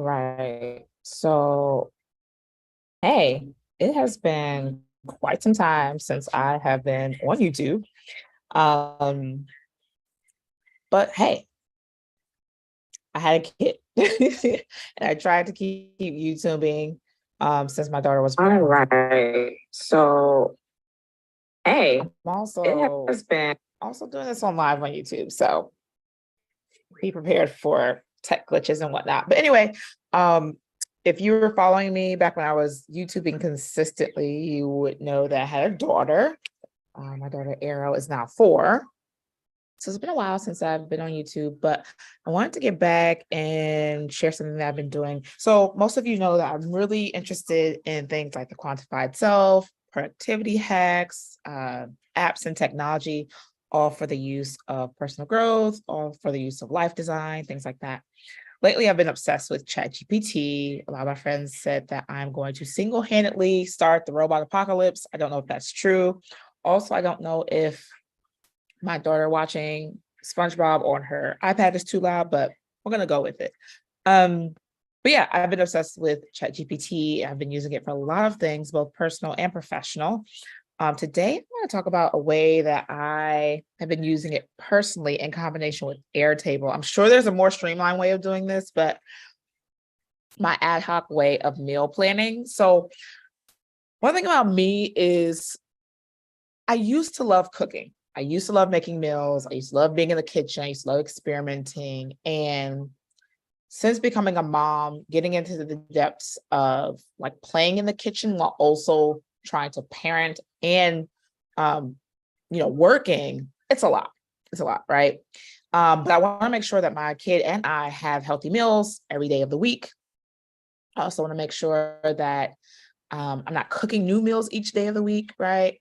right. So, hey, it has been quite some time since I have been on YouTube. Um, but hey, I had a kid and I tried to keep YouTubing since my daughter was born. All right. So, hey, I'm it has been also doing this on live on YouTube. So be prepared for tech glitches and whatnot. But anyway, if you were following me back when I was YouTubing consistently, you would know that I had a daughter. My daughter Arrow is now 4. So it's been a while since I've been on YouTube, but I wanted to get back and share something that I've been doing. So most of you know that I'm really interested in things like the quantified self, productivity hacks, apps and technology, all for the use of personal growth, all for the use of life design, things like that. Lately, I've been obsessed with ChatGPT. A lot of my friends said that I'm going to single-handedly start the robot apocalypse. I don't know if that's true. Also, I don't know if my daughter watching SpongeBob on her iPad is too loud, but we're gonna go with it. But yeah, I've been obsessed with ChatGPT. I've been using it for a lot of things, both personal and professional. Today, I want to talk about a way that I have been using it personally in combination with Airtable. I'm sure there's a more streamlined way of doing this, but my ad hoc way of meal planning. So one thing about me is I used to love cooking. I used to love making meals. I used to love being in the kitchen. I used to love experimenting. And since becoming a mom, getting into the depths of like playing in the kitchen while also trying to parent and working, it's a lot. It's a lot, right? But I want to make sure that my kid and I have healthy meals every day of the week. I also want to make sure that I'm not cooking new meals each day of the week, right?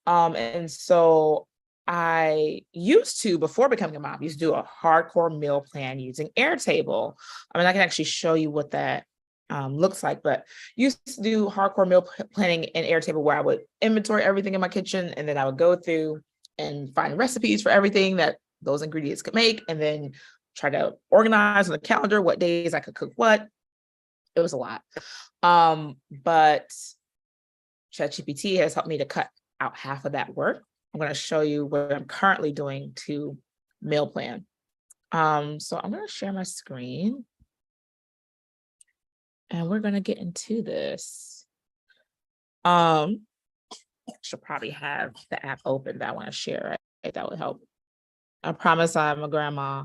And so I used to, before becoming a mom, used to do a hardcore meal plan using Airtable. I mean, I can actually show you what that looks like, but used to do hardcore meal planning in Airtable where I would inventory everything in my kitchen and then I would go through and find recipes for everything that those ingredients could make and then try to organize on the calendar what days I could cook what. It was a lot. But ChatGPT has helped me to cut out half of that work. I'm going to show you what I'm currently doing to meal plan. So I'm going to share my screen and we're going to get into this. Should probably have the app open that I want to share, right? That would help. I promise I'm a grandma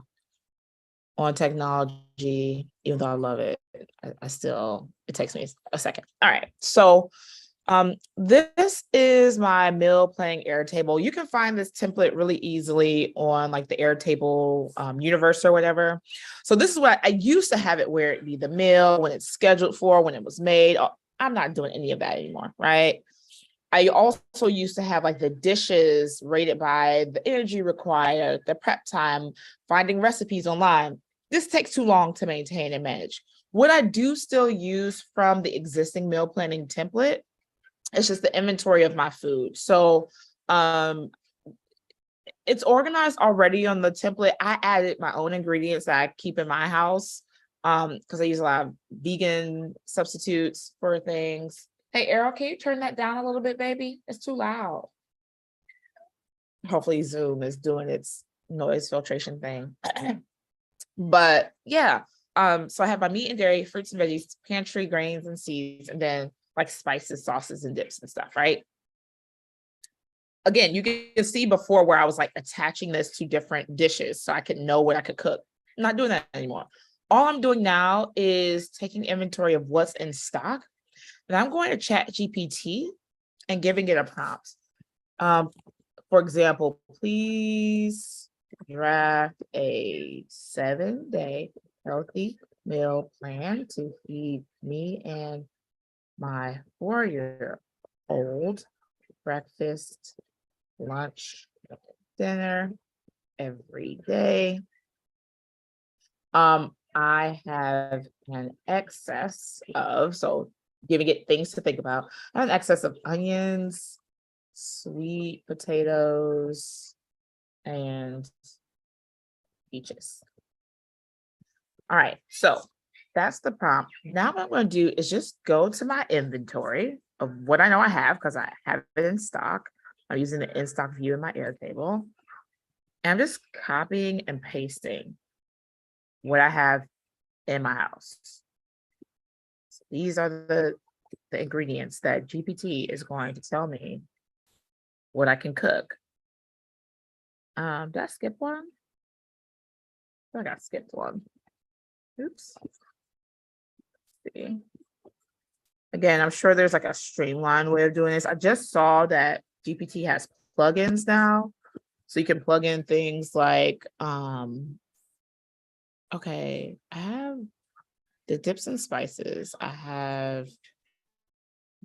on technology, even though I love it. I still, it takes me a second. All right. So this is my meal planning Airtable. You can find this template really easily on like the Airtable universe or whatever. So this is what I used to have it where it'd be the meal, when it's scheduled for, when it was made. I'm not doing any of that anymore, right? I also used to have like the dishes rated by the energy required, the prep time, finding recipes online. This takes too long to maintain and manage. What I do still use from the existing meal planning template, it's just the inventory of my food. So it's organized already on the template. I added my own ingredients that I keep in my house because I use a lot of vegan substitutes for things. Hey, Errol, can you turn that down a little bit, baby? It's too loud. Hopefully Zoom is doing its noise filtration thing. But yeah, so I have my meat and dairy, fruits and veggies, pantry, grains and seeds, and then like spices, sauces, and dips and stuff, right? Again, you can see before where I was like attaching this to different dishes so I could know what I could cook. I'm not doing that anymore. All I'm doing now is taking inventory of what's in stock. And I'm going to ChatGPT and giving it a prompt. For example, please draft a 7-day healthy meal plan to feed me and my 4-year-old breakfast, lunch, dinner every day. I have an excess of, so giving it things to think about. I have an excess of onions, sweet potatoes, and peaches. All right, so that's the prompt. Now what I'm going to do is just go to my inventory of what I know I have because I have it in stock. I'm using the in stock view in my Airtable. And I'm just copying and pasting what I have in my house. So these are the ingredients that GPT is going to tell me what I can cook. Did I skip one? I got skipped one. Oops. Let's see. Again, I'm sure there's like a streamlined way of doing this. I just saw that GPT has plugins now. So you can plug in things like, okay, I have the dips and spices. I have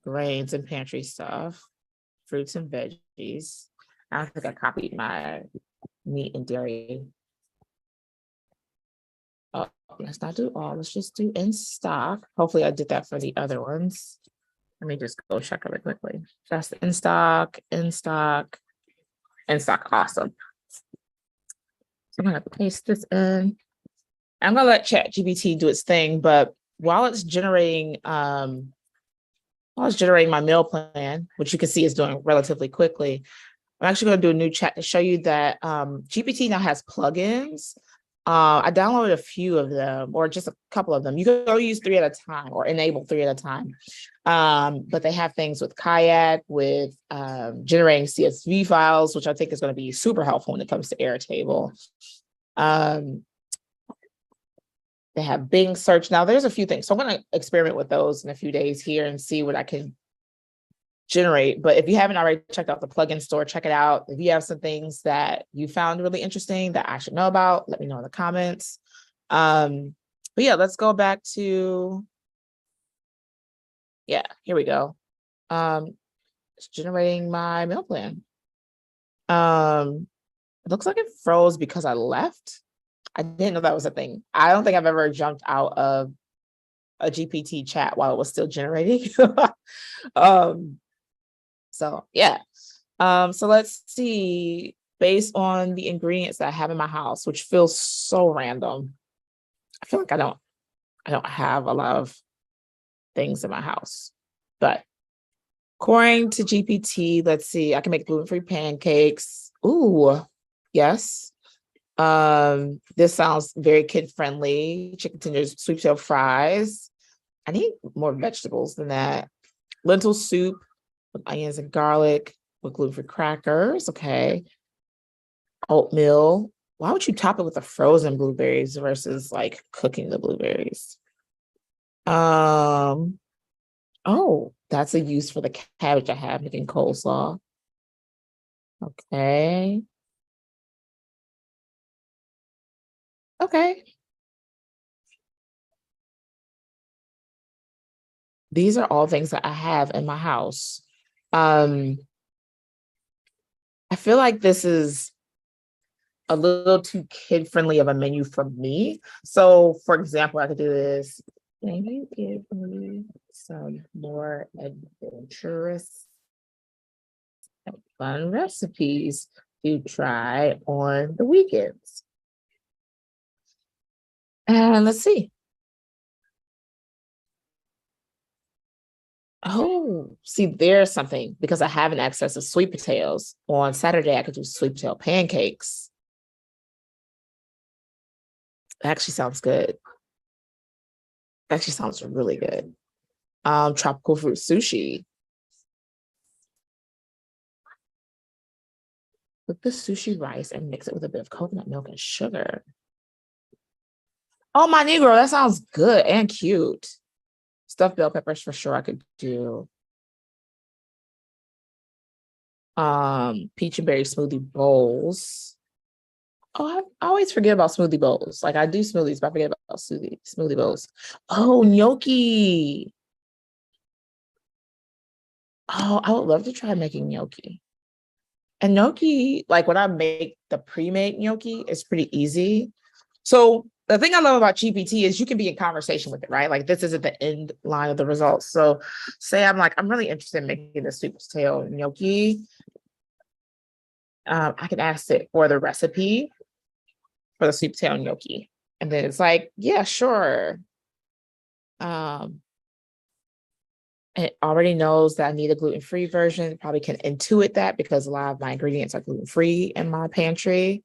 grains and pantry stuff, fruits and veggies. I don't think I copied my meat and dairy. Oh, let's not do all. Let's just do in stock. Hopefully I did that for the other ones. Let me just go check really quickly. Just in stock, in stock, in stock. Awesome. So I'm gonna paste this in. I'm gonna let ChatGPT do its thing, but while it's generating my meal plan, which you can see is doing relatively quickly, I'm actually going to do a new chat to show you that GPT now has plugins. I downloaded a few of them, or just a couple of them. You can only use 3 at a time, or enable 3 at a time. But they have things with Kayak, with generating CSV files, which I think is going to be super helpful when it comes to Airtable. They have Bing search. Now there's a few things. So I'm going to experiment with those in a few days here and see what I can generate. But if you haven't already checked out the plugin store, check it out. If you have some things that you found really interesting that I should know about, let me know in the comments. But yeah, let's go back to, yeah, here we go. It's generating my meal plan. It looks like it froze because I left. I didn't know that was a thing. I don't think I've ever jumped out of a GPT chat while it was still generating. So yeah. So let's see, based on the ingredients that I have in my house, which feels so random. I feel like I don't have a lot of things in my house, but according to GPT, let's see, I can make gluten-free pancakes. Ooh, yes. This sounds very kid-friendly. Chicken tenders, sweet potato fries. I need more vegetables than that. Lentil soup with onions and garlic with gluten-free crackers. Okay. Oatmeal. Why would you top it with the frozen blueberries versus like cooking the blueberries? Oh, that's a use for the cabbage I have, making coleslaw. Okay. Okay. These are all things that I have in my house. I feel like this is a little too kid-friendly of a menu for me. So, for example, I could do this. Can you give me some more adventurous and fun recipes to try on the weekends? And let's see. Oh, see, there's something because I have an excess of sweet potatoes. On Saturday, I could do sweet potato pancakes. That actually sounds good. Actually sounds really good. Tropical fruit sushi. Cook the sushi rice and mix it with a bit of coconut milk and sugar. Oh, my Negro, that sounds good and cute. Stuffed bell peppers for sure I could do. Peach and berry smoothie bowls. Oh, I always forget about smoothie bowls. Like I do smoothies, but I forget about smoothie bowls. Oh, gnocchi. Oh, I would love to try making gnocchi. And gnocchi, like when I make the pre-made gnocchi, it's pretty easy. So the thing I love about GPT is you can be in conversation with it, right? Like this isn't the end line of the results. So say I'm like, I'm really interested in making the sweet potato gnocchi. I can ask it for the recipe for the sweet potato gnocchi. And then it's like, yeah, sure. It already knows that I need a gluten-free version. It probably can intuit that because a lot of my ingredients are gluten-free in my pantry,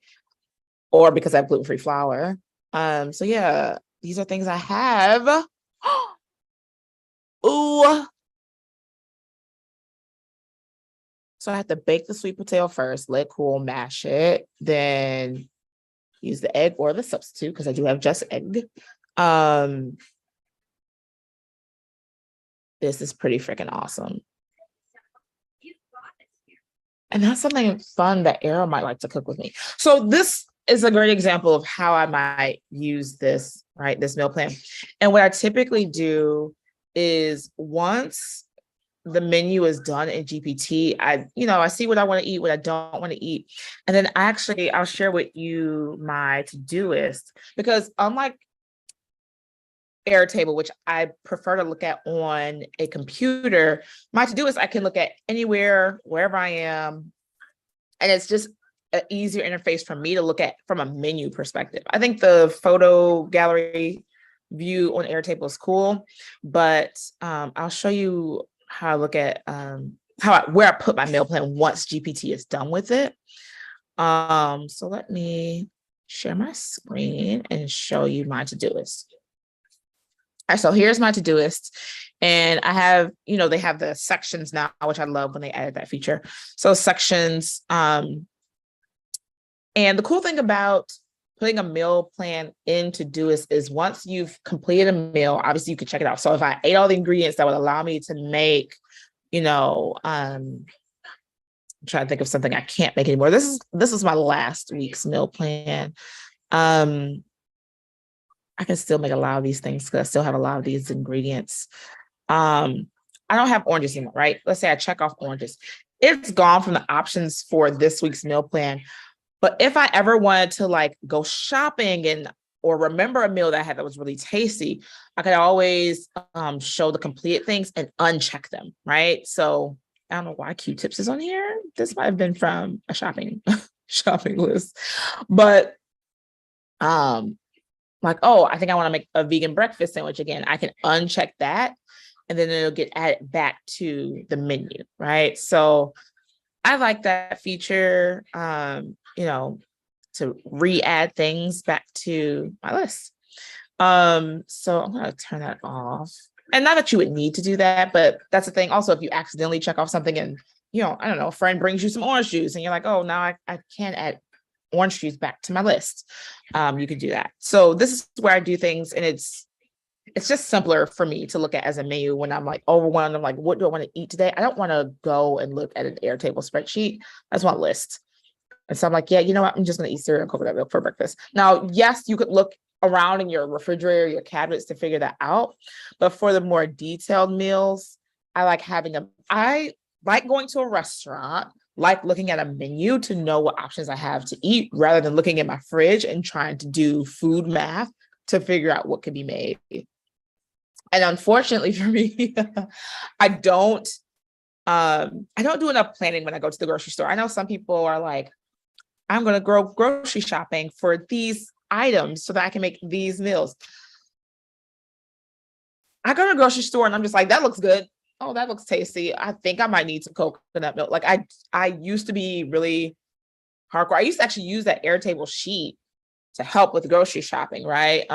or because I have gluten-free flour. So yeah, these are things I have. Ooh. So I have to bake the sweet potato first, let it cool, mash it, then use the egg or the substitute because I do have just egg. This is pretty freaking awesome. And that's something fun that Arrow might like to cook with me. So this is a great example of how I might use this, right? This meal plan. And what I typically do is once the menu is done in GPT, I see what I want to eat, what I don't want to eat. And then I'll share with you my to-do list, because unlike Airtable, which I prefer to look at on a computer, my to-do list I can look at anywhere, wherever I am. And it's just an easier interface for me to look at from a menu perspective. I think the photo gallery view on Airtable is cool, but I'll show you how I look at where I put my meal plan once GPT is done with it. So let me share my screen and show you my to-do list. All right, so here's my to-do list. And I have, they have the sections now, which I love when they added that feature. So sections. And the cool thing about putting a meal plan in to-do list is once you've completed a meal, obviously you can check it out. So if I ate all the ingredients that would allow me to make, I'm trying to think of something I can't make anymore. This is my last week's meal plan. I can still make a lot of these things because I still have a lot of these ingredients. I don't have oranges anymore, right? Let's say I check off oranges. It's gone from the options for this week's meal plan. But if I ever wanted to go shopping or remember a meal that I had that was really tasty, I could always show the completed things and uncheck them, right? So I don't know why Q-tips is on here. This might have been from a shopping list. But I think I want to make a vegan breakfast sandwich again. I can uncheck that and then it'll get added back to the menu, right? So I like that feature, to re-add things back to my list. So I'm going to turn that off. And not that you would need to do that, but that's the thing. Also, if you accidentally check off something and, I don't know, a friend brings you some orange juice and you're like, oh, now I can't add orange juice back to my list. You can do that. So this is where I do things, and it's just simpler for me to look at as a menu when I'm overwhelmed. I'm like, what do I want to eat today? I don't want to go and look at an Airtable spreadsheet. I just want a list. And so I'm like, yeah, you know what? I'm just going to eat cereal and coconut milk for breakfast. Now, yes, you could look around in your refrigerator, your cabinets to figure that out. But for the more detailed meals, I like going to a restaurant, like looking at a menu to know what options I have to eat rather than looking at my fridge and trying to do food math to figure out what can be made. And unfortunately for me, I don't do enough planning when I go to the grocery store. I know some people are like, I'm going to go grocery shopping for these items so that I can make these meals. I go to the grocery store and I'm just like, that looks good. Oh, that looks tasty. I think I might need some coconut milk. I used to be really hardcore. I used to actually use that Airtable sheet to help with grocery shopping, right?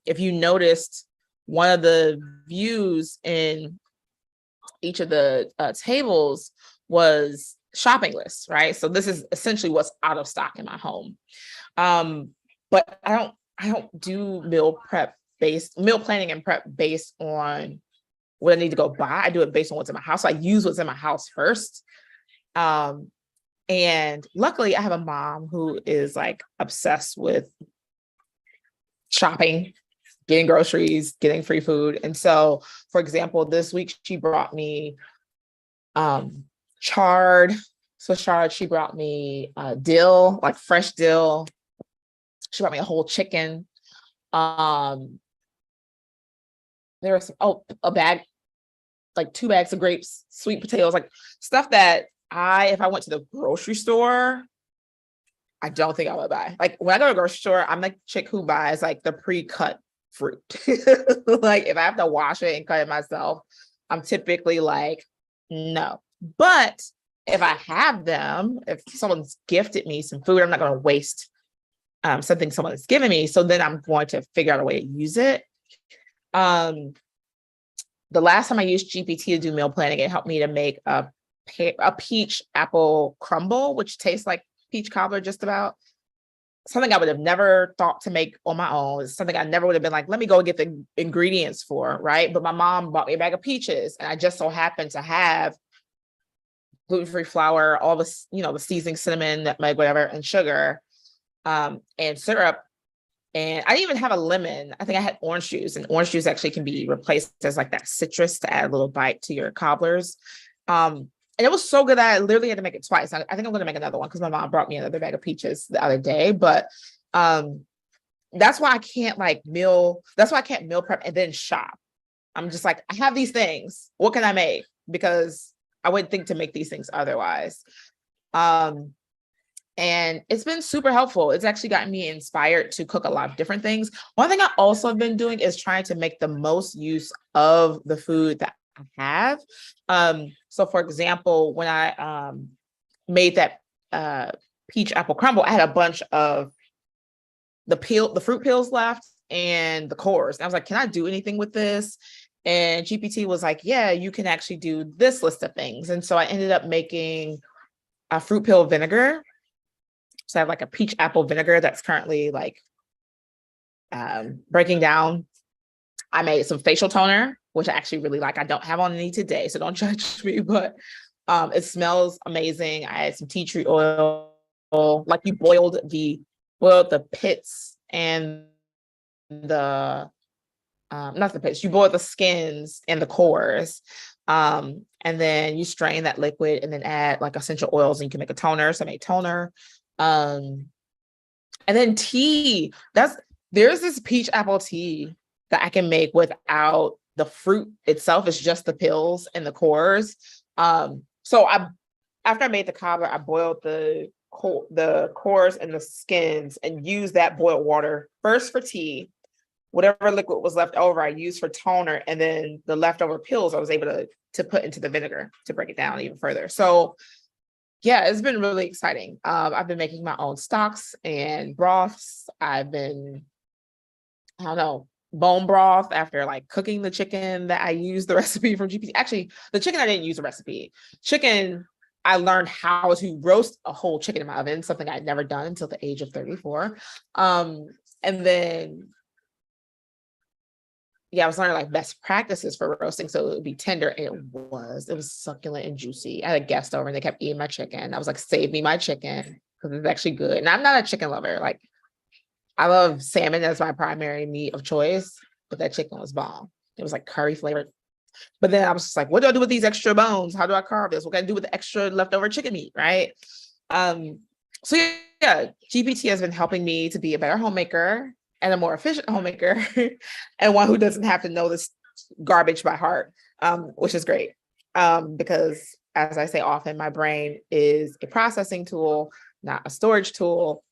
If you noticed, one of the views in each of the tables was shopping lists, right? So this is essentially what's out of stock in my home. But I don't do meal planning and prep based on what I need to go buy. I do it based on what's in my house. So I use what's in my house first. And luckily I have a mom who is obsessed with shopping, getting groceries, getting free food. And so, for example, this week she brought me chard. So she brought me dill, fresh dill. She brought me a whole chicken. There was a bag, 2 bags of grapes, sweet potatoes, stuff that if I went to the grocery store, I don't think I would buy. When I go to the grocery store, I'm the chick who buys the pre-cut fruit. Like if I have to wash it and cut it myself, I'm typically like, no. But if I have them, if someone's gifted me some food, I'm not going to waste something someone has given me. So then I'm going to figure out a way to use it. The last time I used GPT to do meal planning, it helped me to make a peach apple crumble, which tastes like peach cobbler just about. Something I would have never thought to make on my own. It's something I never would have been like, let me go get the ingredients for, right? But my mom bought me a bag of peaches, and I just so happened to have gluten-free flour, all the, the seasoning, cinnamon, nutmeg, whatever, and sugar, and syrup. And I didn't even have a lemon. I think I had orange juice, and orange juice actually can be replaced as like that citrus to add a little bite to your cobblers. And it was so good that I literally had to make it twice. I think I'm going to make another one because my mom brought me another bag of peaches the other day. But that's why I can't meal prep and then shop. I'm just like, I have these things. What can I make? Because I wouldn't think to make these things otherwise. And it's been super helpful. It's actually gotten me inspired to cook a lot of different things. One thing I also have been doing is trying to make the most use of the food that I have. So for example, when I made that peach apple crumble, I had a bunch of the fruit peels left and the cores. And I was like, can I do anything with this? And GPT was like, yeah, you can actually do this list of things. And so I ended up making a fruit peel vinegar. So I have like a peach apple vinegar that's currently breaking down. I made some facial toner, which I actually really like. I don't have on any today, so don't judge me, but it smells amazing. I had some tea tree oil, like you boiled the pits and the, not the pits, you boiled the skins and the cores. And then you strain that liquid and then add like essential oils and you can make a toner. So I made toner. And then tea, there's this peach apple tea that I can make without the fruit itself. It's just the pills and the cores. So after I made the cobbler, I boiled the cores and the skins and used that boiled water first for tea. Whatever liquid was left over, I used for toner, and then the leftover pills I was able to put into the vinegar to break it down even further. So yeah, it's been really exciting. I've been making my own stocks and broths. I've been, I don't know, bone broth after cooking the chicken that I used the recipe from GPT. Actually, the chicken, I didn't use the recipe. Chicken, I learned how to roast a whole chicken in my oven, something I'd never done until the age of 34. And then, I was learning best practices for roasting so it would be tender. And it was succulent and juicy. I had a guest over and they kept eating my chicken. I was like, save me my chicken because it's actually good. And I'm not a chicken lover. I love salmon as my primary meat of choice, but that chicken was bomb. It was curry flavored. But then I was just like, what do I do with these extra bones? How do I carve this? What can I do with the extra leftover chicken meat, right? So yeah, GPT has been helping me to be a better homemaker and a more efficient homemaker and one who doesn't have to know this garbage by heart, which is great. Because as I say often, my brain is a processing tool, not a storage tool.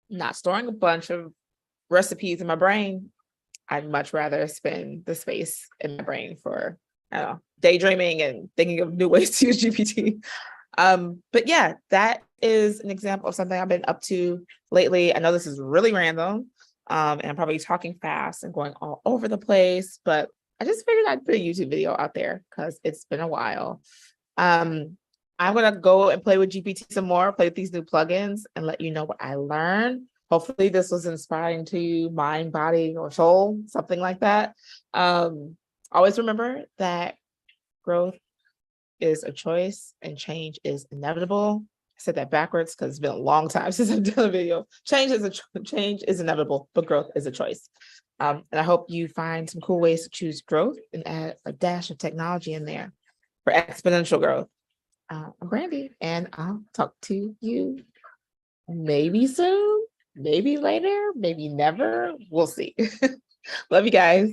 Not storing a bunch of recipes in my brain. I'd much rather spend the space in my brain for, I don't know, daydreaming and thinking of new ways to use GPT. But yeah, that is an example of something I've been up to lately. I know this is really random, and I'm probably talking fast and going all over the place, but I just figured I'd put a YouTube video out there because it's been a while. I'm going to go and play with GPT some more, play with these new plugins and let you know what I learned. Hopefully this was inspiring to you, mind, body, or soul, something like that. Always remember that growth is a choice and change is inevitable. I said that backwards because it's been a long time since I've done a video. Change is inevitable, but growth is a choice. And I hope you find some cool ways to choose growth and add a dash of technology in there for exponential growth. I'm Brandy, and I'll talk to you maybe soon, maybe later, maybe never. We'll see. Love you guys.